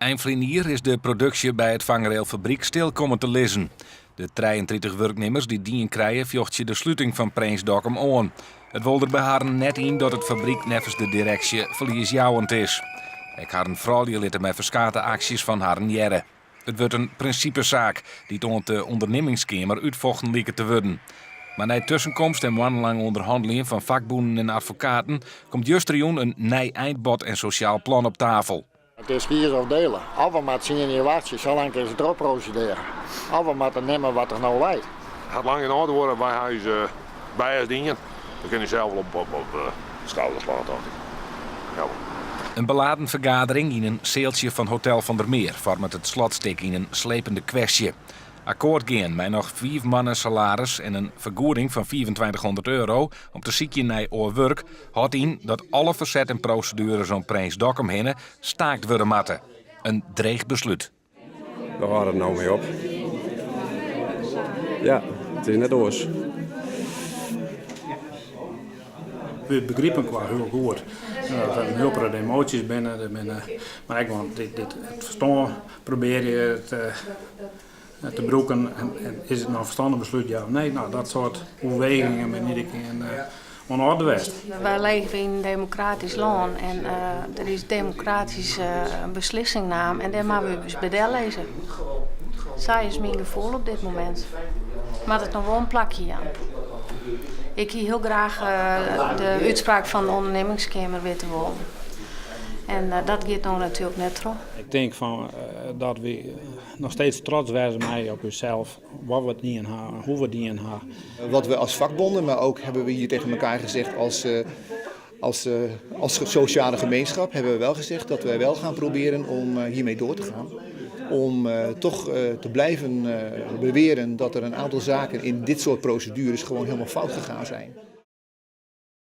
Eind hier is de productie bij het vangrailfabriek stil komen te liggen. De 33 werknemers die dien krijgen vjochtje de sluiting van Prinsdokkum aan. Het wil er bij haar net in dat het fabriek nevens de directie verliesjouwend is. Ik had een vrouw die liet met verschillende acties van haar jaren. Het wordt een principezaak die onder de ondernemingskamer uitvochten lijken te worden. Maar na tussenkomst en maandenlange onderhandelingen van vakbonden en advocaten komt justerjoen een nij eindbod en sociaal plan op tafel. Het is kies of delen. Of we moeten zien in je wachtje, zolang is het erop procederen. Of we moeten nemen wat er nou lijkt. Het gaat lang in orde worden bij huis bij dingen. Dan kun je zelf wel op de schouders laten. Ja. Een beladen vergadering in een zeeltje van Hotel van der Meer vormt het slotstuk in een slepende kwestie. Akkoord gaan met nog 5 mannen salaris en een vergoeding van €2500 om te ziekje naar oorwerk houdt in dat alle verzet en procedures om Prinsdokkum heen staakt worden matten. Een dreig besluit. Daar gaat het nou mee op. Ja, het is net oors. We begrijpen qua heel goed dat er heel veel emoties binnen. Maar ik want het verstaan probeer je te broeken en is het nou een verstandig besluit ja of nee? Nou, dat soort overwegingen ben ik in orde west. Wij leven in een democratisch land en er is democratische beslissingnaam en daar moeten we dus bij lezen. Zij is mijn gevoel op dit moment. Maar het nog wel een plakje aan. Ik hier heel graag de uitspraak van de ondernemingskamer weten willen. En dat gaat nou natuurlijk net terug. Ik denk dat we nog steeds trots zijn op onszelf, wat we niet in hebben, hoe we het niet in hebben. Wat we als vakbonden, maar ook hebben we hier tegen elkaar gezegd als sociale gemeenschap, hebben we wel gezegd dat wij wel gaan proberen om hiermee door te gaan. Om toch te blijven beweren dat er een aantal zaken in dit soort procedures gewoon helemaal fout gegaan zijn.